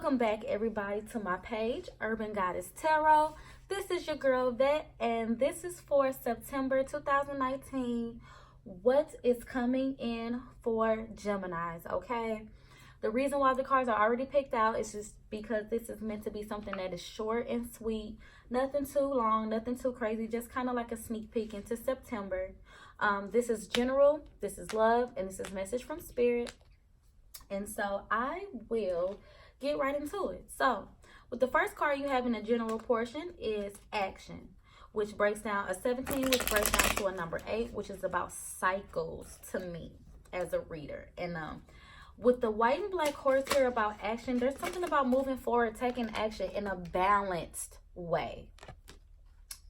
Welcome back, everybody, to my page, Urban Goddess Tarot. This is your girl, Vette, and this is for September 2019. What is coming in for Geminis, okay? The reason why the cards are already picked out is just because this is meant to be something that is short and sweet. Nothing too long, nothing too crazy, just kind of like a sneak peek into September. This is general, this is love, and this is message from spirit. And so I will get right into it. So with the first card you have in the general portion is action, which breaks down a 17, which breaks down to a number 8, which is about cycles to me as a reader. And with the white and black horse here about action, there's something about moving forward, taking action in a balanced way.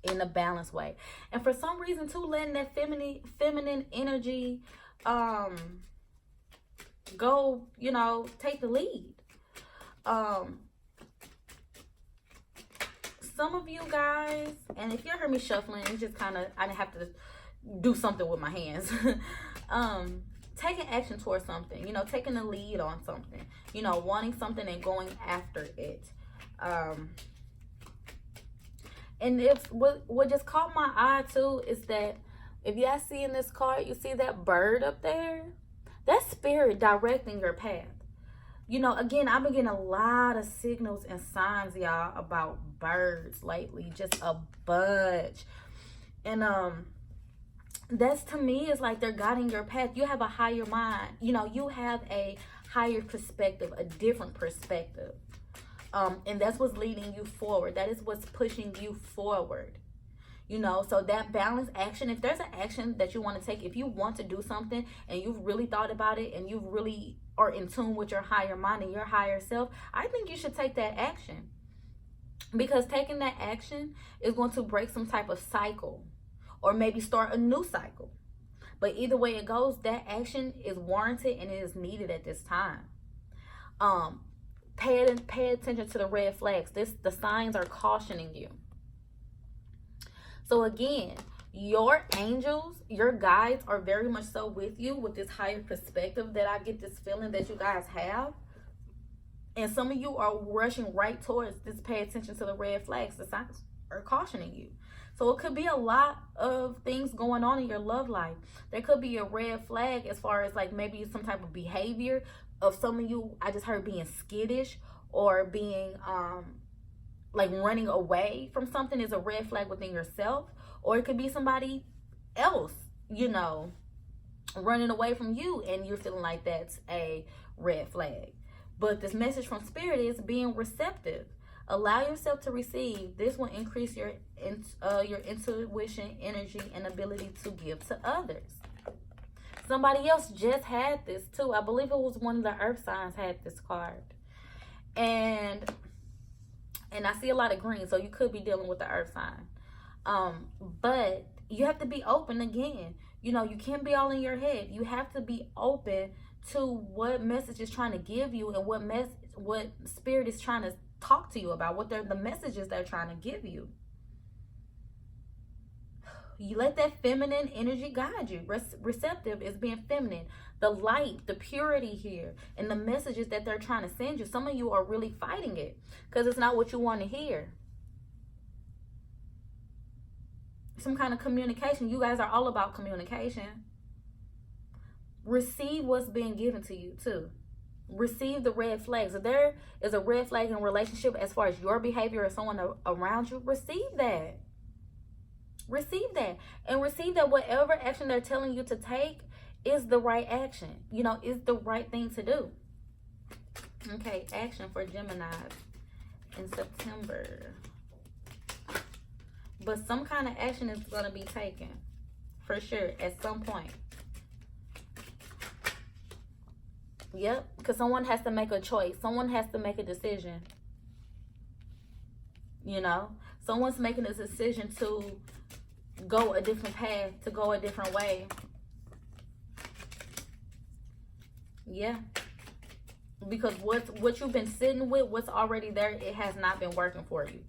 In a balanced way. And for some reason too, letting that feminine energy go, take the lead. Some of you guys, and if you hear me shuffling, it's just kind of, I have to do something with my hands. Taking action towards something, taking the lead on something, wanting something and going after it. And what just caught my eye too is that if you guys see in this card, you see that bird up there? That's spirit directing your path. Again, I've been getting a lot of signals and signs, y'all, about birds lately. Just a bunch. And that's, to me, is like they're guiding your path. You have a higher mind. You have a higher perspective, a different perspective. And that's what's leading you forward. That is what's pushing you forward. So that balanced action, if there's an action that you want to take, if you want to do something and you've really thought about it and you really are in tune with your higher mind and your higher self, I think you should take that action. Because taking that action is going to break some type of cycle or maybe start a new cycle. But either way it goes, that action is warranted and it is needed at this time. Pay attention to the red flags. The signs are cautioning you. So again, your angels, your guides are very much so with you with this higher perspective that I get this feeling that you guys have. And some of you are rushing right towards this. Pay attention to the red flags. The signs are cautioning you. So it could be a lot of things going on in your love life. There could be a red flag as far as like maybe some type of behavior of some of you. I just heard being skittish or being like running away from something is a red flag within yourself. Or it could be somebody else, running away from you and you're feeling like that's a red flag. But this message from spirit is being receptive. Allow yourself to receive. This will increase your intuition, energy, and ability to give to others. Somebody else just had this too. I believe it was one of the earth signs had this card. And I see a lot of green, so you could be dealing with the earth sign. But you have to be open again. You can't be all in your head. You have to be open to what message is trying to give you and what spirit is trying to talk to you about, what the messages they're trying to give you. You let that feminine energy guide you. Receptive is being feminine. The light, the purity here, and the messages that they're trying to send you. Some of you are really fighting it because it's not what you want to hear. Some kind of communication. You guys are all about communication. Receive what's being given to you too. Receive the red flags. If there is a red flag in relationship as far as your behavior or someone around you, receive that. Receive that. And receive that whatever action they're telling you to take is the right action. Is the right thing to do. Okay, action for Gemini in September. But some kind of action is going to be taken. For sure, at some point. Yep, because someone has to make a choice. Someone has to make a decision. Someone's making a decision to go a different path, to go a different way. Yeah. Because what you've been sitting with, what's already there, it has not been working for you.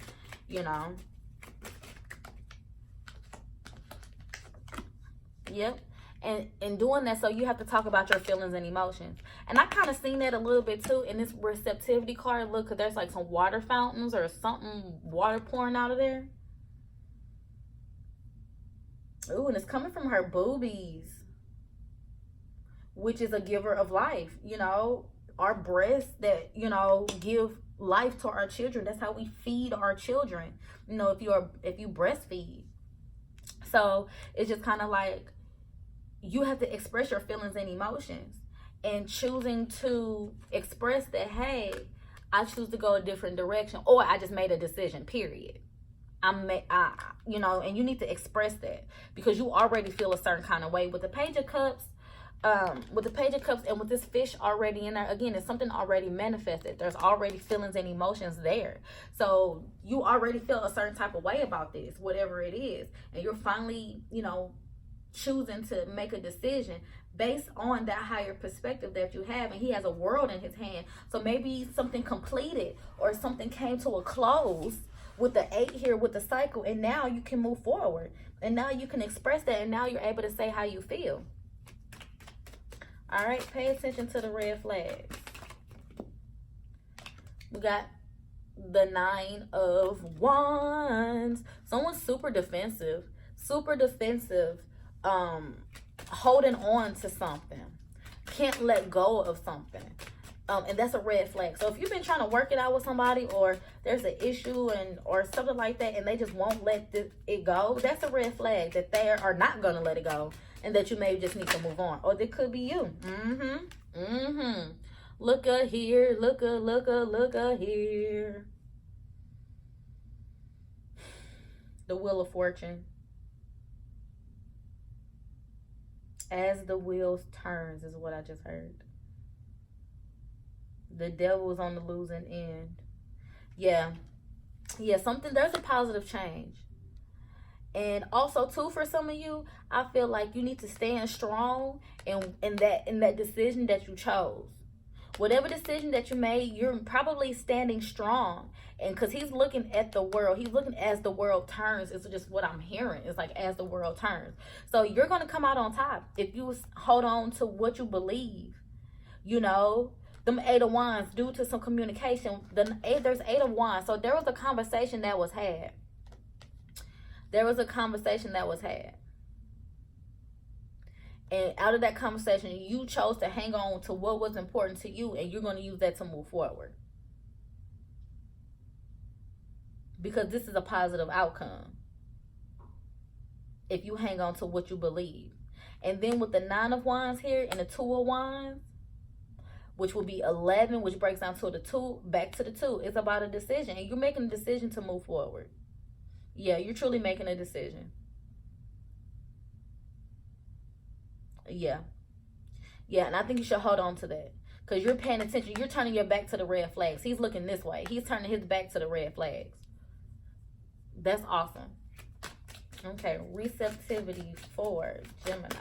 Yep. And in doing that, so you have to talk about your feelings and emotions. And I kind of seen that a little bit too in this receptivity card. Look, because there's like some water fountains or something, water pouring out of there. Ooh, and it's coming from her boobies, which is a giver of life. You know, our breasts that, you know, give life to our children. That's how we feed our children. You know, if you breastfeed. So it's just kind of like, you have to express your feelings and emotions, and choosing to express that, hey, I choose to go a different direction, or I just made a decision, period. You know, and you need to express that because you already feel a certain kind of way with the Page of Cups. With the Page of Cups and with this fish already in there, again, it's something already manifested. There's already feelings and emotions there. So you already feel a certain type of way about this, whatever it is. And you're finally, you know, choosing to make a decision based on that higher perspective that you have. And he has a world in his hand. So maybe something completed or something came to a close with the 8 here with the cycle. And now you can move forward. And now you can express that. And now you're able to say how you feel. All right, pay attention to the red flags. We got the 9 of Wands. Someone's super defensive, holding on to something, can't let go of something. And that's a red flag. So if you've been trying to work it out with somebody, or there's an issue or something like that, and they just won't let it go, that's a red flag that they are not going to let it go, and that you maybe just need to move on. Or it could be you. Look here, look here. The Wheel of Fortune. As the wheels turns is what I just heard. The devil's on the losing end. Yeah, something, there's a positive change. And also too, for some of you, I feel like you need to stand strong in that decision that you chose. Whatever decision that you made, you're probably standing strong. And because he's looking at the world, he's looking as the world turns. It's just what I'm hearing. It's like as the world turns. So you're going to come out on top if you hold on to what you believe. You know, them 8 of Wands, due to some communication, there's 8 of Wands. So there was a conversation that was had. And out of that conversation, you chose to hang on to what was important to you, and you're going to use that to move forward. Because this is a positive outcome if you hang on to what you believe. And then with the 9 of Wands here and the 2 of Wands, which will be 11, which breaks down to the 2, back to the 2. It's about a decision, and you're making a decision to move forward. Yeah, you're truly making a decision. Yeah, and I think you should hold on to that because you're paying attention. You're turning your back to the red flags. He's looking this way. He's turning his back to the red flags. That's awesome. Okay, receptivity for Geminis.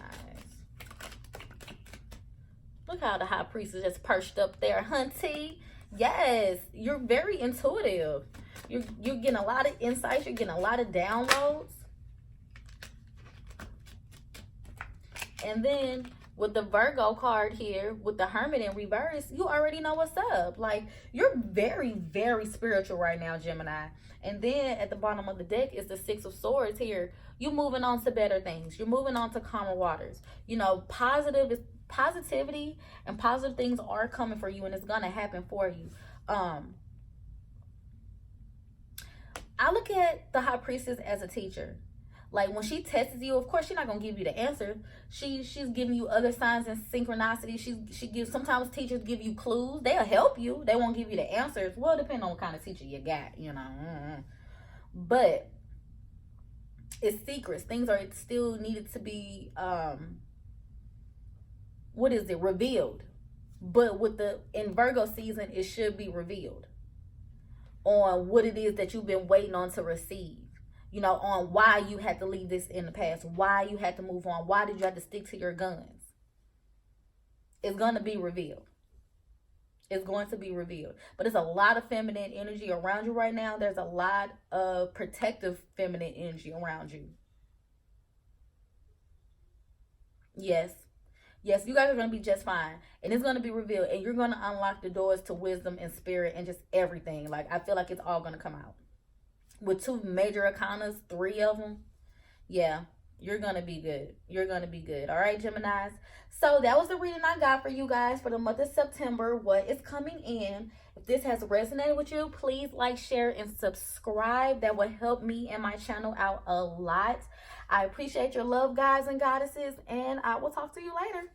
Look how the High Priestess just perched up there, hunty. Yes, you're very intuitive. You're getting a lot of insights. You're getting a lot of downloads. And then with the Virgo card here, with the Hermit in reverse, you already know what's up. Like, you're very, very spiritual right now, Gemini. And then at the bottom of the deck is the 6 of Swords here. You're moving on to better things. You're moving on to calmer waters. You know, positivity and positive things are coming for you, and it's going to happen for you. I look at the High Priestess as a teacher. Like, when she tests you, of course, she's not going to give you the answer. She's giving you other signs and synchronicity. She gives, sometimes teachers give you clues. They'll help you. They won't give you the answers. Well, depending on what kind of teacher you got, you know. But it's secrets. Things are still needed to be, revealed. But in Virgo season, it should be revealed on what it is that you've been waiting on to receive. You know, on why you had to leave this in the past, why you had to move on, why did you have to stick to your guns. It's going to be revealed. It's going to be revealed. But there's a lot of feminine energy around you right now. There's a lot of protective feminine energy around you. Yes. Yes, you guys are going to be just fine. And it's going to be revealed. And you're going to unlock the doors to wisdom and spirit and just everything. Like, I feel like it's all going to come out. With 2 major arcanas, 3 of them. Yeah, you're going to be good. You're going to be good. All right, Geminis? So that was the reading I got for you guys for the month of September. What is coming in? If this has resonated with you, please like, share, and subscribe. That will help me and my channel out a lot. I appreciate your love, guys and goddesses, and I will talk to you later.